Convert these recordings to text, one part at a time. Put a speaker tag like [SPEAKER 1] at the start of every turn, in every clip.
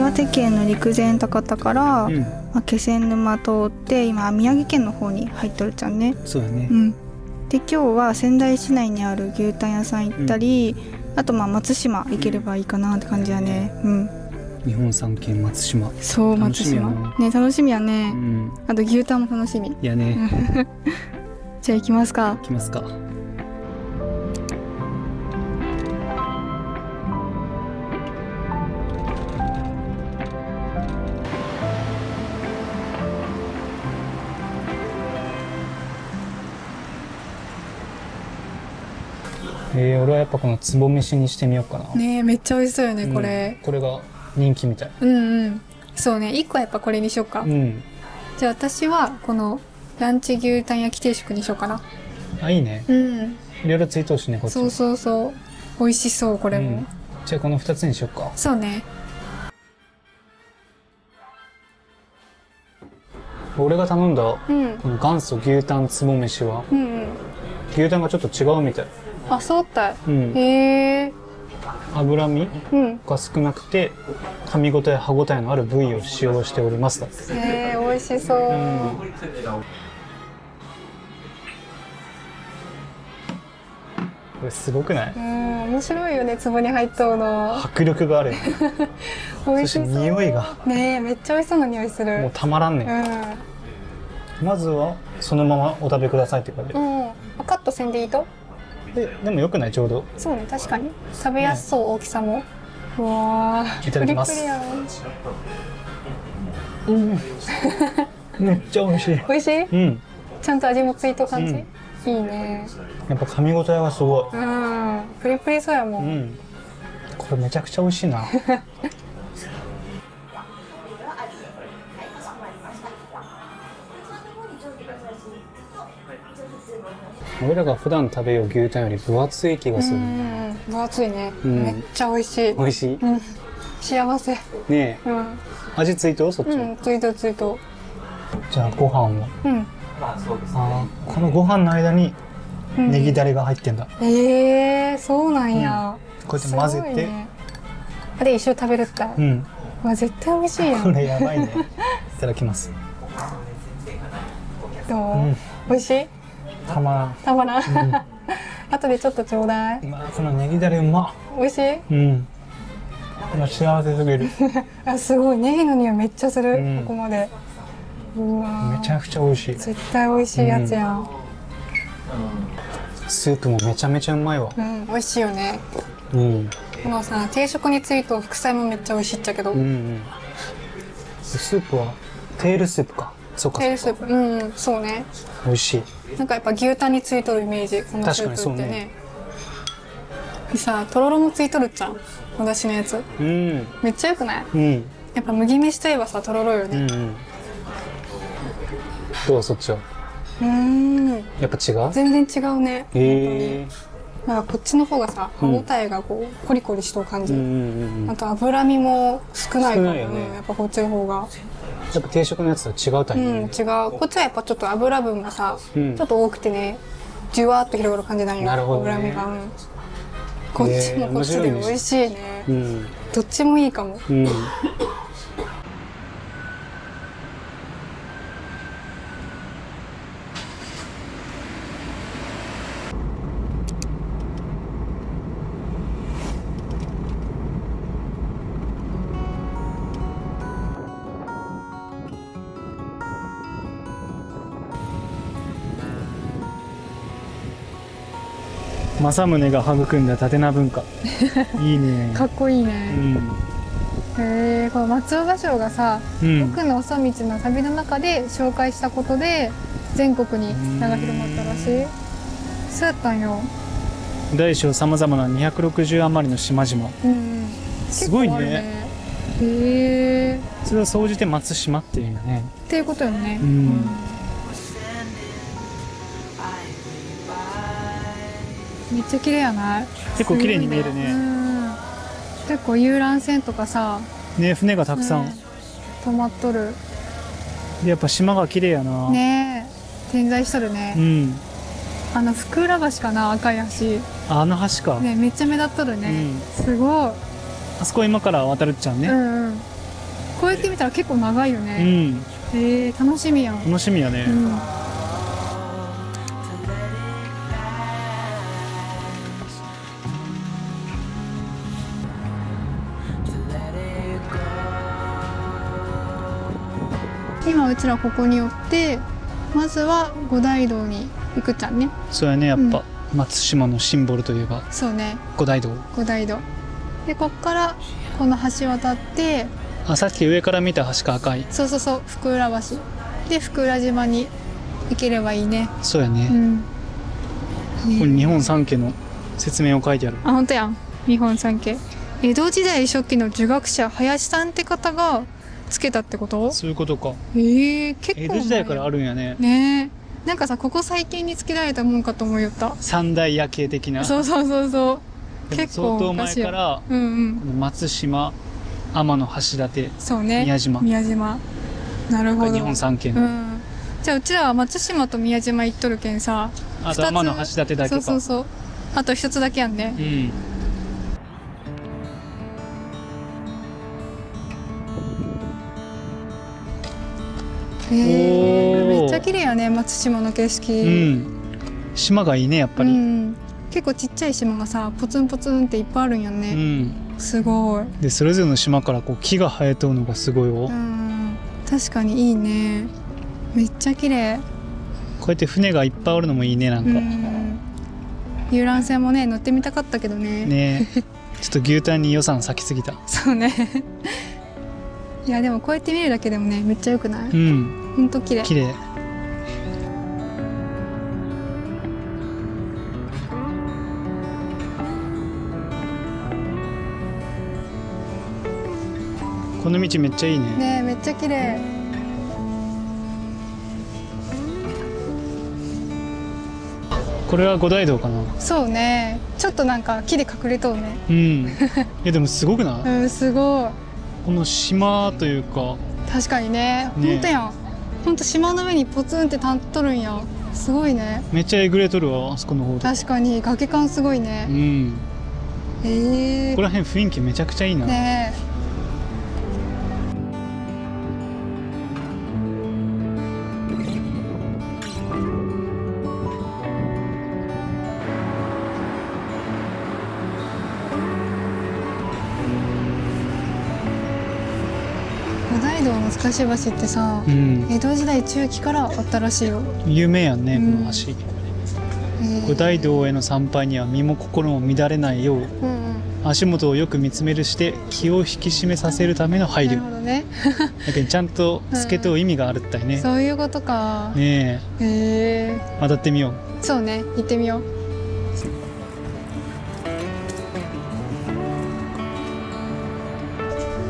[SPEAKER 1] 岩手県の陸前高田から、
[SPEAKER 2] うん
[SPEAKER 1] 気仙沼通って今宮城県の方に入っとるじゃんね。
[SPEAKER 2] そうだね。
[SPEAKER 1] で今日は仙台市内にある牛タン屋さん行ったり、あと松島行ければいいかなって感じやね。
[SPEAKER 2] 日本三県松島。
[SPEAKER 1] そう松
[SPEAKER 2] 楽しみやな
[SPEAKER 1] 島ね、楽しみやね。あと牛タンも楽しみ。
[SPEAKER 2] いやね。
[SPEAKER 1] じゃあ行きますか。
[SPEAKER 2] 行きますか。俺はやっぱこのつぼ飯にしてみようかな。
[SPEAKER 1] ねえ、めっちゃ美味しそうよね、これ。
[SPEAKER 2] これが人気みたい。
[SPEAKER 1] そうね、1個はやっぱこれにしようか。じゃあ私はこのランチ牛タン焼き定食にしようかな。
[SPEAKER 2] あ、いいね。いろいろついてほしいね、こっち。
[SPEAKER 1] そう美味しそうこれも。
[SPEAKER 2] じゃあこの2つにしようか。
[SPEAKER 1] そうね。
[SPEAKER 2] 俺が頼んだこの元祖牛タンつぼ飯は、牛タンがちょっと違うみたい。
[SPEAKER 1] あ、そうだった。へえ。
[SPEAKER 2] 脂身が少なくて噛み応え歯応えのある部位を使用しておりますだって。
[SPEAKER 1] 美味しそう。
[SPEAKER 2] これすごくない？
[SPEAKER 1] 面白いよね、壺に入っとうの。
[SPEAKER 2] 迫力があるよね。
[SPEAKER 1] 美味しそう。
[SPEAKER 2] そして匂いが
[SPEAKER 1] ねえ、めっちゃ美味しそうな匂いする。
[SPEAKER 2] もうたまらんね。まずはそのままお食べくださいって感じ。
[SPEAKER 1] カットせんでいいと？
[SPEAKER 2] でもよくない？ちょうど。
[SPEAKER 1] そうね、確かに食べやすそう、大きさも。うわー、
[SPEAKER 2] いただきます。
[SPEAKER 1] プリプリやん。
[SPEAKER 2] めっちゃ美味しい。
[SPEAKER 1] 美味しい？ちゃんと味もついと感じ。いいね。
[SPEAKER 2] やっぱ噛み応えがすごい。
[SPEAKER 1] プリプリそうやもん。
[SPEAKER 2] これめちゃくちゃ美味しいな。俺らが普段食べよう牛タンより分厚い気がする。
[SPEAKER 1] 分厚いね。めっちゃ美味しい。
[SPEAKER 2] 美味しい。
[SPEAKER 1] 幸せ。
[SPEAKER 2] ねえ。味ついと？そっち。
[SPEAKER 1] ついとついと。
[SPEAKER 2] じゃあご飯を。このご飯の間にネギダレが入ってんだ。そうなんや。こうやって混ぜて。で一緒に食べるって。絶対美味しいやん。これやばいね。いただきます。
[SPEAKER 1] どう？美味しい？
[SPEAKER 2] たまらん。
[SPEAKER 1] たまらん。後でちょっとちょうだい。
[SPEAKER 2] このネギダレうまっ。
[SPEAKER 1] 美味しい？
[SPEAKER 2] 今幸せすぎる。
[SPEAKER 1] すごい、ネギの匂いめっちゃする。ここまで。
[SPEAKER 2] めちゃくちゃ美味しい。
[SPEAKER 1] 絶対美味しいやつやん。
[SPEAKER 2] スープもめちゃめちゃうまいわ。
[SPEAKER 1] 美味しいよね。このさ、定食について副菜もめっちゃ美味しいっちゃけど。ス
[SPEAKER 2] ープはテールスープか。そうか。
[SPEAKER 1] テールスープ。そうね。
[SPEAKER 2] 美味しい。
[SPEAKER 1] なんかやっぱ牛タンについとるイメージ、このスープってね。でさ、とろろもついとるじゃん、お出汁のやつ。めっちゃよくない？やっぱ麦飯といえばさ、とろろよね。
[SPEAKER 2] どう？そっちは。やっぱ違う？
[SPEAKER 1] 全然違うね。なんかこっちの方がさ、歯応えがこうコリコリしとる感じ。あと脂身も少ないからね。やっぱこっちの方が。
[SPEAKER 2] やっぱ定食のやつとは違うタイプ。
[SPEAKER 1] 違う。こっちはやっぱちょっと油分がさ、ちょっと多くてね、じゅわっと広がる感じなんよ。
[SPEAKER 2] なるほどね。
[SPEAKER 1] 脂身が。こっちもこっちで美味しいね。どっちもいいかも。
[SPEAKER 2] 政宗が育んだ立名文化。いいね。
[SPEAKER 1] かっこいいね。この松尾芭蕉がさ、奥の細道の旅の中で紹介したことで全国に名が広まったらしい。そうやったんよ。
[SPEAKER 2] 大小さまざまな260余りの島々。すごいね。それを総じて松島っていうんだね。
[SPEAKER 1] っていうことよね。めっちゃ綺麗やない？
[SPEAKER 2] 結構綺麗に見えるね。
[SPEAKER 1] 結構遊覧船とかさ、
[SPEAKER 2] ね、船がたくさん
[SPEAKER 1] 止まっとる。
[SPEAKER 2] でやっぱ島が綺麗やな。
[SPEAKER 1] ねえ、点在しとるね。福浦橋かな、赤い橋。
[SPEAKER 2] あの橋か。
[SPEAKER 1] ね、めっちゃ目立っとるね。すごい。
[SPEAKER 2] あそこ今から渡るっちゃうね。
[SPEAKER 1] こうやって見たら結構長いよ
[SPEAKER 2] う
[SPEAKER 1] ね。
[SPEAKER 2] ん、
[SPEAKER 1] 楽しみやん。
[SPEAKER 2] 楽しみやね。
[SPEAKER 1] うん。今うちらここに寄ってまずは五大道に行くちゃんね。
[SPEAKER 2] そうやね、やっぱ、松島のシンボルといえば
[SPEAKER 1] そうね、
[SPEAKER 2] 五大道。
[SPEAKER 1] 五大道で、こっからこの橋渡って、
[SPEAKER 2] あ、さっき上から見た橋か。赤い。
[SPEAKER 1] そうそうそう、福浦橋で福浦島に行ければいいね。
[SPEAKER 2] そうやね、これ日本三景の説明を書いてある。
[SPEAKER 1] あ、本当やん。日本三景。江戸時代初期の儒学者林さんって方がつけたってこと？
[SPEAKER 2] そういうことか。
[SPEAKER 1] 結構
[SPEAKER 2] 江戸時代からあるんやね。
[SPEAKER 1] ねえ、なんかさ、ここ最近につけられたもんかと思いよった。
[SPEAKER 2] 三大夜景的な。
[SPEAKER 1] そうそうそうそう。
[SPEAKER 2] でも
[SPEAKER 1] 結構
[SPEAKER 2] 相当前から
[SPEAKER 1] うんうん。
[SPEAKER 2] この松島、天橋立、
[SPEAKER 1] そうね。
[SPEAKER 2] 宮島
[SPEAKER 1] 宮島。なるほど。
[SPEAKER 2] 日本三景の、
[SPEAKER 1] じゃあうちらは松島と宮島行っとるけんさ。
[SPEAKER 2] あと天橋立だけか。
[SPEAKER 1] そうそうそう。あと一つだけやんね。
[SPEAKER 2] うん。
[SPEAKER 1] めっちゃ綺麗やね、松島の景色。
[SPEAKER 2] うん。島がいいね、やっぱり。
[SPEAKER 1] 結構ちっちゃい島がさ、ポツンポツンっていっぱいあるんやね。
[SPEAKER 2] うん。
[SPEAKER 1] すごい。
[SPEAKER 2] で、それぞれの島からこう木が生えとるのがすごいよ。
[SPEAKER 1] 確かにいいね。めっちゃ綺麗。
[SPEAKER 2] こうやって船がいっぱいあるのもいいね、なんか。
[SPEAKER 1] 遊覧船もね、乗ってみたかったけどね。
[SPEAKER 2] ねえ。ちょっと牛タンに予算割きすぎた。
[SPEAKER 1] そうね。いやでもこうやって見るだけでもね、めっちゃ良くない？
[SPEAKER 2] うん。
[SPEAKER 1] ほんと綺麗。
[SPEAKER 2] 綺麗。この道めっちゃいいね。
[SPEAKER 1] ねえ、めっちゃ綺麗。
[SPEAKER 2] これは五大道かな。
[SPEAKER 1] そうね。ちょっとなんか木で隠れとうね。
[SPEAKER 2] うん。いやでもすごくない？
[SPEAKER 1] すごい。
[SPEAKER 2] この島というか。
[SPEAKER 1] 確かにね。ほんとやん。ほんと島の上にポツンって立っとるんや。すごいね。
[SPEAKER 2] めっちゃえぐれとるわ、あそこの方で。
[SPEAKER 1] 確かに崖感すごいね。
[SPEAKER 2] うん。ここら辺雰囲気めちゃくちゃいいな。
[SPEAKER 1] ねえ。五大道の塚橋橋ってさ、江戸時代中期からあったらしいよ。
[SPEAKER 2] 有名やんね、この橋。五大道への参拝には身も心も乱れないよう、足元をよく見つめるして気を引き締めさせるための配慮。なるほどね。だけどちゃんとつけと意味があるったいね。
[SPEAKER 1] そういうことか。
[SPEAKER 2] ねえ。渡ってみよう。
[SPEAKER 1] そうね、行ってみよう。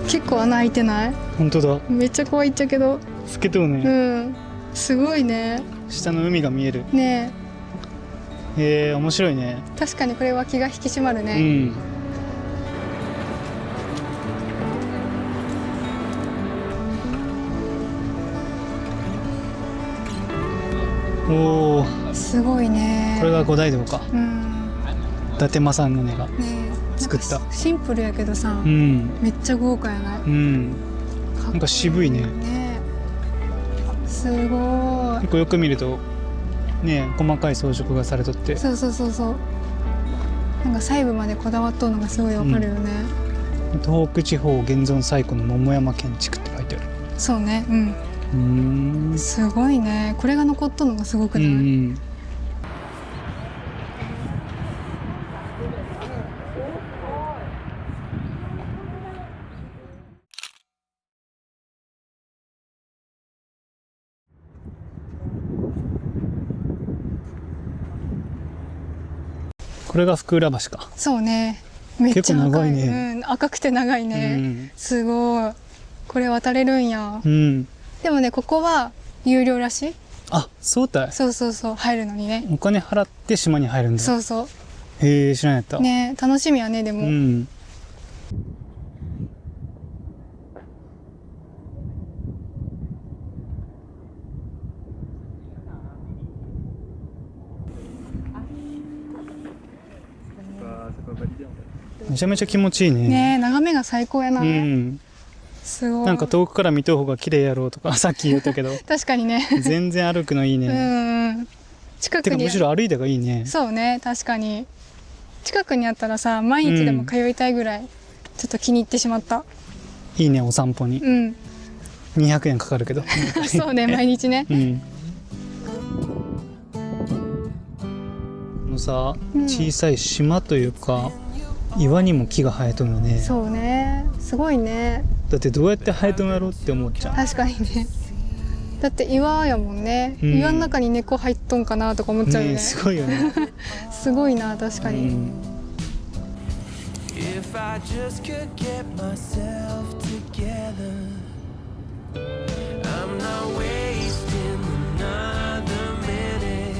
[SPEAKER 1] 結構穴開いてない？
[SPEAKER 2] 本当だ。
[SPEAKER 1] めっちゃ怖いっちゃけど。
[SPEAKER 2] つけとうね。
[SPEAKER 1] すごいね。
[SPEAKER 2] 下の海が見える。
[SPEAKER 1] ね
[SPEAKER 2] え。面白いね。
[SPEAKER 1] 確かにこれは気が引き締まるね。
[SPEAKER 2] おお。
[SPEAKER 1] すごいね。
[SPEAKER 2] これが五大道か。伊達政宗が作った。
[SPEAKER 1] シンプルやけどさ、めっちゃ豪華やない？
[SPEAKER 2] なんか渋いね。
[SPEAKER 1] すごい。
[SPEAKER 2] 結構よく見るとね、細かい装飾がされとって。
[SPEAKER 1] そうそうそうそう。なんか細部までこだわっとるのがすごいわかるよね。
[SPEAKER 2] 東北地方現存最古の桃山建築って書いてある。
[SPEAKER 1] そうね。すごいね。これが残っとるのがすごくない？
[SPEAKER 2] これが福浦橋か。
[SPEAKER 1] そうね。めっちゃ
[SPEAKER 2] 長いね。
[SPEAKER 1] 赤くて長いね。すごい。これ渡れるんや。でもね、ここは有料らしい。
[SPEAKER 2] あ、そうだい。
[SPEAKER 1] そうそうそう、入るのにね。
[SPEAKER 2] お金払って島に入るんだ。
[SPEAKER 1] そうそう。
[SPEAKER 2] へえ、知らんやった。
[SPEAKER 1] ね、楽しみやね、でも。
[SPEAKER 2] めちゃめちゃ気持ちいいね。
[SPEAKER 1] ね、眺めが最高やな。すごい。
[SPEAKER 2] なんか遠くから見とう方が綺麗やろうとかさっき言ったけど
[SPEAKER 1] 確かにね。
[SPEAKER 2] 全然歩くのいいね。
[SPEAKER 1] 近くに。
[SPEAKER 2] てかむしろ歩いた方がいいね。
[SPEAKER 1] そうね、確かに。近くにあったらさ、毎日でも通いたいぐらい、ちょっと気に入ってしまった。
[SPEAKER 2] いいね、お散歩に。200円かかるけど。
[SPEAKER 1] そうね、毎日ね。
[SPEAKER 2] のさ、小さい島というか岩にも木が生えとるのね。
[SPEAKER 1] そうね、すごいね。
[SPEAKER 2] だってどうやって生えとんやろって思っちゃう。
[SPEAKER 1] 確かにね。だって岩やもんね、岩の中に猫入っとんかなとか思っちゃうよね。
[SPEAKER 2] すごいよね。
[SPEAKER 1] すごいな、確かに。
[SPEAKER 3] If I just could get myself together, I'm not wasting another minute.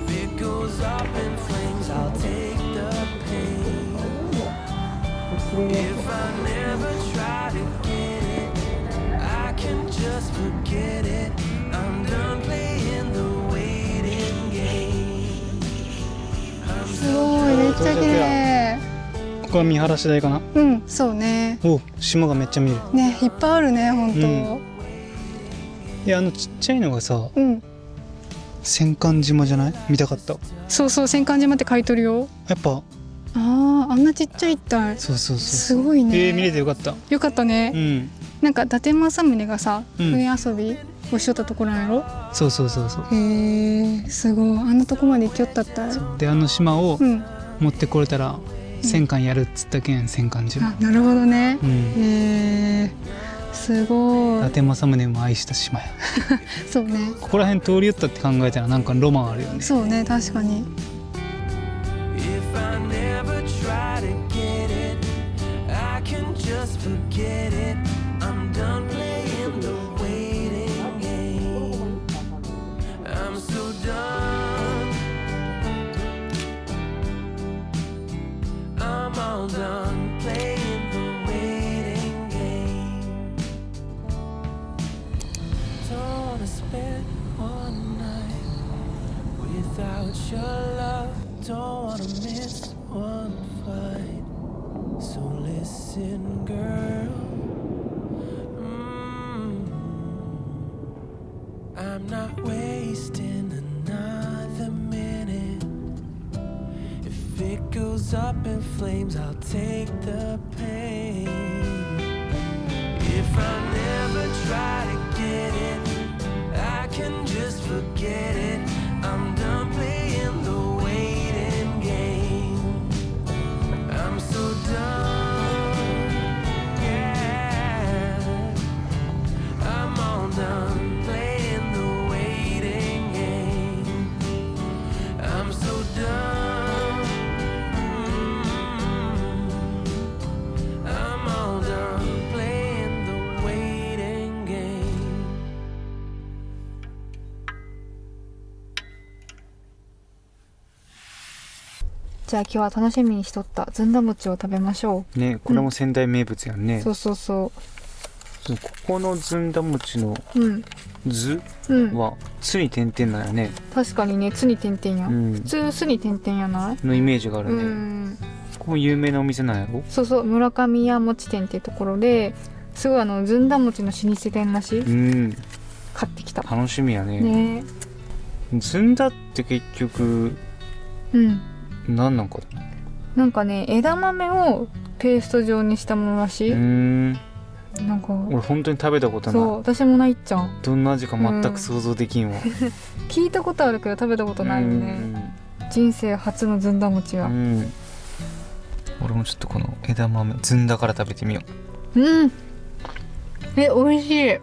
[SPEAKER 3] If it goes up in flames, I'll take the pain. If I never try to get it, I can just forget it. I'm done playing the waiting game.
[SPEAKER 1] すごい、めっちゃ綺麗。
[SPEAKER 2] ここは見晴らし台かな。
[SPEAKER 1] そうね。
[SPEAKER 2] お、島がめっちゃ見える
[SPEAKER 1] ね。いっぱいあるね、本当。
[SPEAKER 2] で、ちっちゃいのがさ、戦艦島じゃない？見たかった。
[SPEAKER 1] そうそう、戦艦島って書いとるよ。
[SPEAKER 2] やっぱ
[SPEAKER 1] あんなちっちゃいったい。
[SPEAKER 2] そう
[SPEAKER 1] すごいね。
[SPEAKER 2] 見れてよかった。
[SPEAKER 1] よかったね。なんか伊達政宗がさ、船遊びをしよったところなんやろ。
[SPEAKER 2] そう。
[SPEAKER 1] へえ、すごい。あんなとこまで行きよったった。
[SPEAKER 2] で、島を持ってこれたら戦艦やるっつったけん戦艦島。
[SPEAKER 1] なるほどね。へえ、すごい。
[SPEAKER 2] 伊達政宗も愛した島や。
[SPEAKER 1] そうね。
[SPEAKER 2] ここら辺通り寄ったって考えたらなんかロマンあるよね。
[SPEAKER 1] そうね、確かに。
[SPEAKER 3] If I never try to get it, I can just forget it. I'm done playing the waiting game. I'm so done. I'm all done playing the waiting game. Don't wanna spend one night without your love. Don't wanna miss one fight. So listen, girl. I'm not wasting another minute. If it goes up in flames, I'll take the pain. If I never try to get it, I can just forget it. I'm done playing the waiting game. I'm so done, yeah. I'm all done playing the waiting game. I'm so done. I'm all done playing the waiting game.
[SPEAKER 1] じゃあ今日は楽しみにしとったずんだ餅を食べましょ
[SPEAKER 2] う。ね、これも仙台名物やんね。
[SPEAKER 1] そう。
[SPEAKER 2] ここのずんだ餅の図はつに点々なんやね。
[SPEAKER 1] 確かにね、つに点々や。普通すに点々やない？
[SPEAKER 2] のイメージがあるね。ここも有名なお店なんやろ？
[SPEAKER 1] そう、村上屋餅店っていうところですごいずんだ餅の老舗店らしい。買ってきた。
[SPEAKER 2] 楽しみやね。ずんだって結局何なんかな。
[SPEAKER 1] なんかね、枝豆をペースト状にしたものらしい。なんか
[SPEAKER 2] 俺本当に食べたことない。
[SPEAKER 1] そう、私もないっちゃん。
[SPEAKER 2] どんな味か全く想像できんわ。
[SPEAKER 1] 聞いたことあるけど食べたことないよね。人生初のずんだ餅は。俺もちょっとこの枝豆ずんだから食べてみよう。美味しい。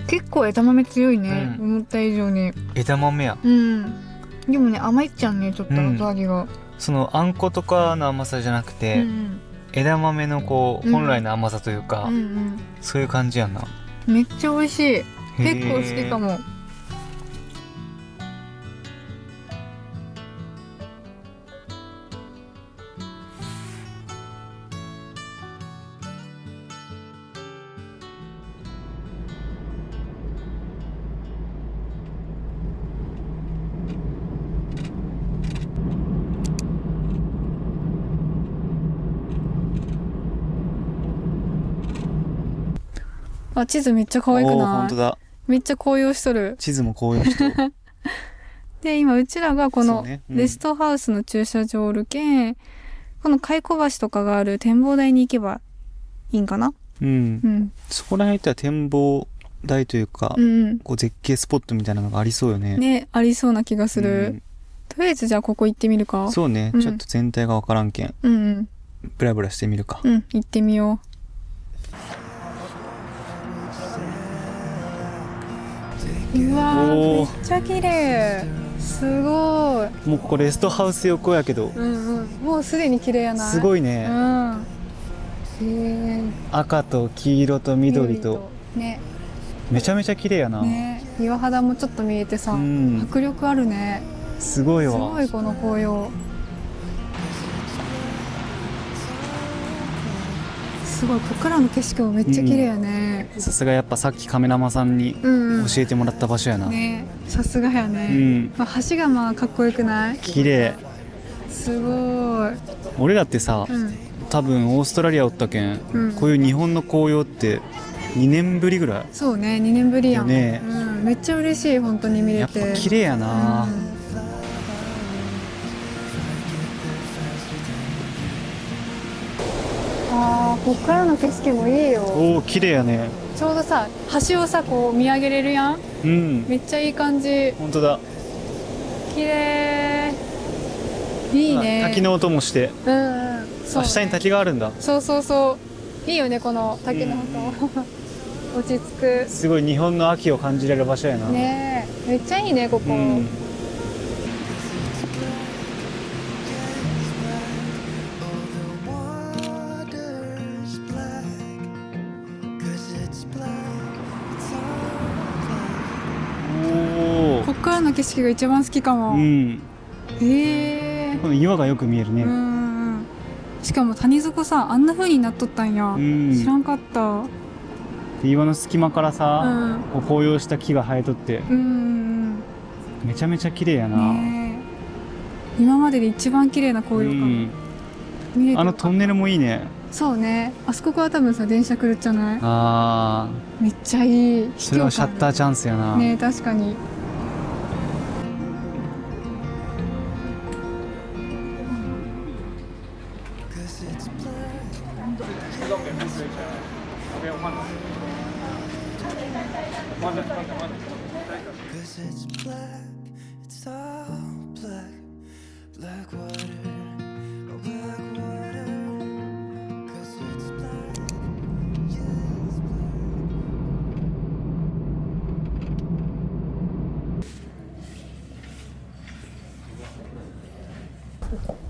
[SPEAKER 1] 結構枝豆強いね、思った以上に。枝豆や。でもね、甘いっちゃんね、ちょっと後味が。そのあんことかの甘さじゃなくて、枝豆のこう本来の甘さというか、そういう感じやんな。めっちゃ美味しい。結構好きかも。あ、地図めっちゃ可愛く
[SPEAKER 2] おー、
[SPEAKER 1] ない？
[SPEAKER 2] 本当だ。
[SPEAKER 1] めっちゃ紅葉しとる。
[SPEAKER 2] 地図も紅葉しとる。
[SPEAKER 1] で、今うちらがこの
[SPEAKER 2] そうね、
[SPEAKER 1] レストハウスの駐車場おるけん、この蚕橋とかがある展望台に行けばいいんかな？
[SPEAKER 2] うん。
[SPEAKER 1] うん。
[SPEAKER 2] そこら辺行ったら展望台というか、
[SPEAKER 1] うん
[SPEAKER 2] こう絶景スポットみたいなのがありそうよね。
[SPEAKER 1] ね、ありそうな気がする。とりあえずじゃあここ行ってみるか。
[SPEAKER 2] そうね、ちょっと全体がわからんけん、
[SPEAKER 1] うんうん。
[SPEAKER 2] ブラブラしてみるか。
[SPEAKER 1] うん、行ってみよう。うわー、めっちゃ綺麗。すごい。
[SPEAKER 2] もうここレストハウス横やけど、
[SPEAKER 1] うんうん。もうすでに綺麗やない？
[SPEAKER 2] すごいね。
[SPEAKER 1] うん。
[SPEAKER 2] 赤と黄色と緑と、
[SPEAKER 1] ね。
[SPEAKER 2] めちゃめちゃ綺麗やな。
[SPEAKER 1] ね、岩肌もちょっと見えてさ、迫力あるね。
[SPEAKER 2] すごいわ。
[SPEAKER 1] すごいこの紅葉。すごい、ここからの景色もめっちゃ綺麗やね。
[SPEAKER 2] さすがやっぱさっきカメラマンさんに教えてもらった場所やな。
[SPEAKER 1] ね、さすがやね。まあ、橋がまあかっこよくない？
[SPEAKER 2] 綺麗。
[SPEAKER 1] すごい。
[SPEAKER 2] 俺だってさ、多分オーストラリアおったけん、こういう日本の紅葉って2年ぶりぐらい。
[SPEAKER 1] そうね、2年ぶりやん
[SPEAKER 2] ね。
[SPEAKER 1] めっちゃ嬉しい、本当に見れて。
[SPEAKER 2] やっぱ綺麗やな。
[SPEAKER 1] あー、こっからの景色もいいよ。
[SPEAKER 2] おお、綺麗やね。
[SPEAKER 1] ちょうどさ、橋をさ、こう見上げれるやん。
[SPEAKER 2] うん。
[SPEAKER 1] めっちゃいい感じ。
[SPEAKER 2] 本当だ。
[SPEAKER 1] 綺麗。いいね。
[SPEAKER 2] 滝の音もして。
[SPEAKER 1] そうね、
[SPEAKER 2] 下に滝があるんだ。
[SPEAKER 1] そうそうそう。いいよね、この滝の音。落ち着く。
[SPEAKER 2] すごい日本の秋を感じれる場所やな。
[SPEAKER 1] ねえ、めっちゃいいね、ここ。こっからの景色が一番好きかも。こ
[SPEAKER 2] の岩がよく見えるね。
[SPEAKER 1] しかも谷底さ、あんな風になっとったんや。知らんかった。
[SPEAKER 2] 岩の隙間からさ、紅葉した木が生えとって、めちゃめちゃ綺麗やな。
[SPEAKER 1] 今までで一番綺麗な紅葉かも。
[SPEAKER 2] あのトンネルもいいね。
[SPEAKER 1] そうね、あそこから多分さ、電車来るじゃない？
[SPEAKER 2] あ
[SPEAKER 1] ー、めっちゃいい。
[SPEAKER 2] それはシャッターチャンスやな。
[SPEAKER 1] ね、確かに。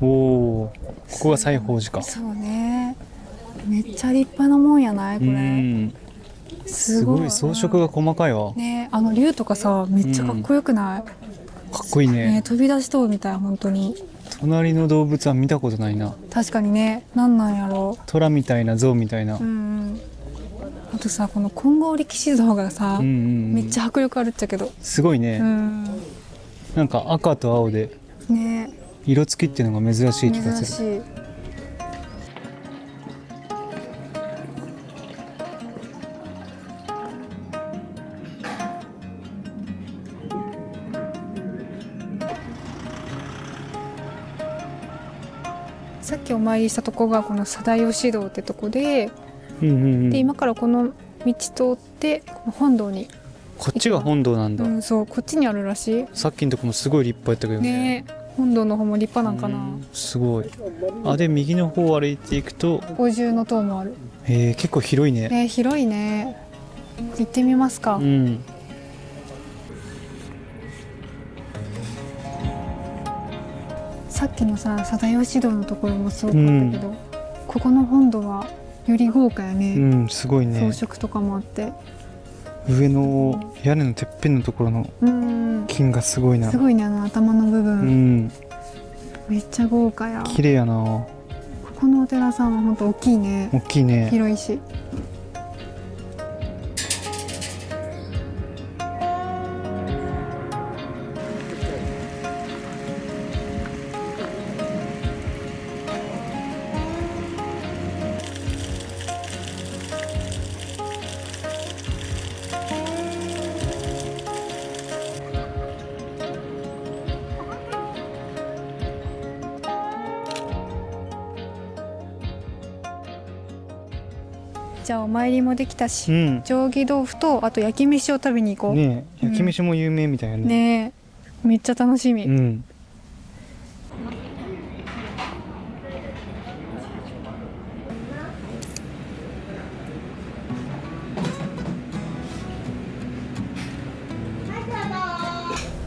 [SPEAKER 2] おお、ここが西芳寺か。
[SPEAKER 1] そうね、めっちゃ立派なもんやないこれ。
[SPEAKER 2] すごい装飾が細かいわ。
[SPEAKER 1] ね、あの竜とかさ、めっちゃかっこよくない？
[SPEAKER 2] かっこいいね。
[SPEAKER 1] 飛び出しとうみたい、本当に。
[SPEAKER 2] 隣の動物は見たことないな。
[SPEAKER 1] 確かにね、なんなんやろう。
[SPEAKER 2] 虎みたいな象みたいな。
[SPEAKER 1] あとさ、この金剛力士像がさ、めっちゃ迫力あるっちゃけど。
[SPEAKER 2] すごいね。なんか赤と青で。
[SPEAKER 1] ね。
[SPEAKER 2] 色付きっていうのが珍しい気がする。
[SPEAKER 1] さっきお参りしたとこがこの貞吉堂ってとこで、で今からこの道通ってこの本堂に。
[SPEAKER 2] こっちが本堂なんだ。
[SPEAKER 1] そう、こっちにあるらしい。
[SPEAKER 2] さっきのとこもすごい立派やったけどね。
[SPEAKER 1] 本堂の方も立派なんかな。
[SPEAKER 2] すごい。あ、で右の方を歩いていくと
[SPEAKER 1] 五重の塔もある。
[SPEAKER 2] 結構広いね。
[SPEAKER 1] 広いね。行ってみますか。さっきのさ、貞吉堂のところもすごかったけど、ここの本堂はより豪華やね。
[SPEAKER 2] すごいね。
[SPEAKER 1] 装飾とかもあって。
[SPEAKER 2] 上の屋根のてっぺんのところの金がすごいな。
[SPEAKER 1] すごいね、あの頭の部分。めっちゃ豪華や。
[SPEAKER 2] 綺麗やな。
[SPEAKER 1] ここのお寺さんは本当大きいね。
[SPEAKER 2] 大きいね。
[SPEAKER 1] 広いし。じゃあお参りもできたし、
[SPEAKER 2] うん。
[SPEAKER 1] 定規豆腐とあと焼き飯を食べに行こう。
[SPEAKER 2] ねえ、焼き飯も有名みたいなね。
[SPEAKER 1] ねえ、めっちゃ楽しみ。
[SPEAKER 2] うん。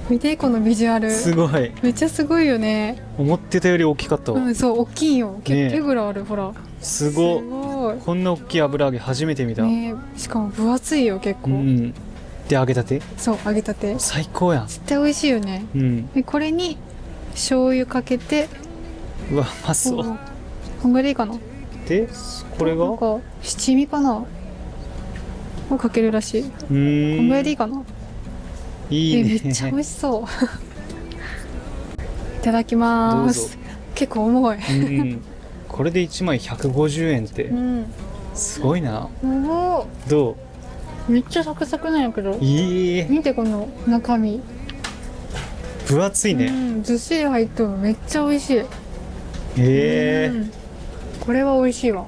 [SPEAKER 1] 見てこのビジュアル。
[SPEAKER 2] すごい。
[SPEAKER 1] めっちゃすごいよね。
[SPEAKER 2] 思ってたより大きかったわ。
[SPEAKER 1] うん、そう、大きいよ。
[SPEAKER 2] ねえ
[SPEAKER 1] 手ぐらいある、ほら。
[SPEAKER 2] すごい。
[SPEAKER 1] すごい。
[SPEAKER 2] こんな大きい油揚げ初めて見た。
[SPEAKER 1] ねえ、しかも分厚いよ、結構。
[SPEAKER 2] うん。で、揚げたて
[SPEAKER 1] そう、揚げたて。
[SPEAKER 2] 最高やん。
[SPEAKER 1] 絶対美味しいよね。
[SPEAKER 2] うん。
[SPEAKER 1] で、これに醤油かけて、
[SPEAKER 2] うわ、うまそう。
[SPEAKER 1] こんぐらいいいかな。
[SPEAKER 2] で、これが
[SPEAKER 1] なんか七味かなをかけるらしい。こんぐらいでいいかな。
[SPEAKER 2] いいね。
[SPEAKER 1] めっちゃ美味しそう。いただきま
[SPEAKER 2] どうぞ
[SPEAKER 1] す。結構重い。
[SPEAKER 2] うん。これで1枚150円って
[SPEAKER 1] うん。
[SPEAKER 2] すごいな。
[SPEAKER 1] お
[SPEAKER 2] ど
[SPEAKER 1] ー、めっちゃサクサクなんやけど
[SPEAKER 2] う。いい。
[SPEAKER 1] 見てこの中身。
[SPEAKER 2] 分厚いうね。
[SPEAKER 1] ん、ずっしり入っとる。めっちゃ美味しい。
[SPEAKER 2] へえ。
[SPEAKER 1] うん、これは美味しいわ。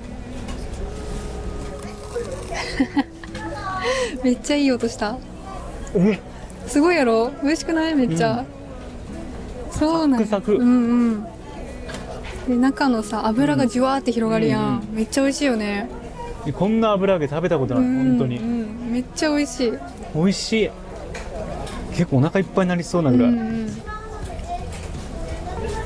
[SPEAKER 1] めっちゃいい音した。
[SPEAKER 2] うん。
[SPEAKER 1] すごいやろ。美味しくない？めっちゃ。そうなんや。
[SPEAKER 2] サクサク
[SPEAKER 1] うんうん。で中のさ油がじゅわーって広がるやん。
[SPEAKER 2] うん
[SPEAKER 1] めっちゃ美味しいよね。
[SPEAKER 2] こんな油揚げ食べたことない。本当に。
[SPEAKER 1] うん、めっちゃ美味しい。
[SPEAKER 2] 美味しい。結構お腹いっぱいになりそうなぐらい。
[SPEAKER 1] うんうん、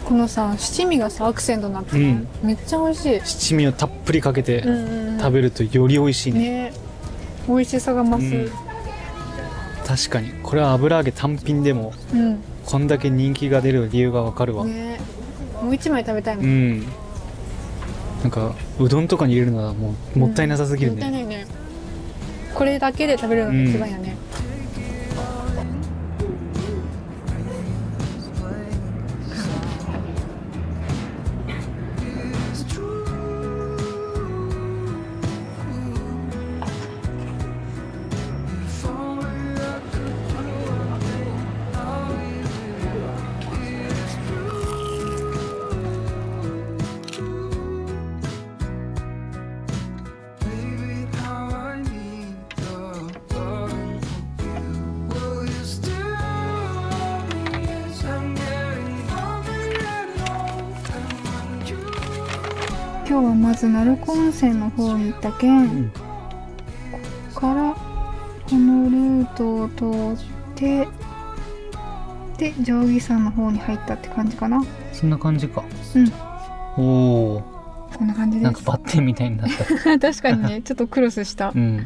[SPEAKER 1] このさ七味がさアクセントになってて、
[SPEAKER 2] うん
[SPEAKER 1] めっちゃ美味しい。
[SPEAKER 2] 七味をたっぷりかけて
[SPEAKER 1] うんうんうん、
[SPEAKER 2] 食べるとより美味しいね。
[SPEAKER 1] ね、美味しさが増す。
[SPEAKER 2] うん確かにこれは油揚げ単品でも
[SPEAKER 1] うん、
[SPEAKER 2] こんだけ人気が出る理由がわかるわ。
[SPEAKER 1] ね、もう一枚食べたいも。
[SPEAKER 2] うんん。なんかうどんとかに入れるのはもうもったいなさすぎる
[SPEAKER 1] もったい
[SPEAKER 2] ね。
[SPEAKER 1] ないね。これだけで食べるのが一番やね。
[SPEAKER 3] Baby, how I need your loving from you. Will you still love me as I'm getting older and older? And when you
[SPEAKER 1] 今日はまず鳴子温泉の方に行ったけん、
[SPEAKER 2] うん
[SPEAKER 1] ここからこのルートを通ってで定規山の方に入ったって感じかな。
[SPEAKER 2] そんな感じか。
[SPEAKER 1] うん、
[SPEAKER 2] おお。
[SPEAKER 1] こんな感じ
[SPEAKER 2] なんか
[SPEAKER 1] です。
[SPEAKER 2] バッテンみたいになった。
[SPEAKER 1] 確かにね、ちょっとクロスした
[SPEAKER 2] う。ん。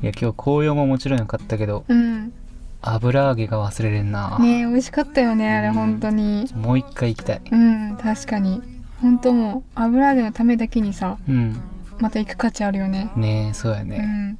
[SPEAKER 2] いや今日紅葉ももちろん良かったけど
[SPEAKER 1] うん、
[SPEAKER 2] 油揚げが忘れれんな。
[SPEAKER 1] ねえ美味しかったよねあれ、
[SPEAKER 2] うん
[SPEAKER 1] 本当に。
[SPEAKER 2] もう一回行きたい。
[SPEAKER 1] うん、確かに本当もう油揚げのためだけにさ
[SPEAKER 2] うん。
[SPEAKER 1] また行く価値あるよね。
[SPEAKER 2] ねえそうやね。
[SPEAKER 1] うん、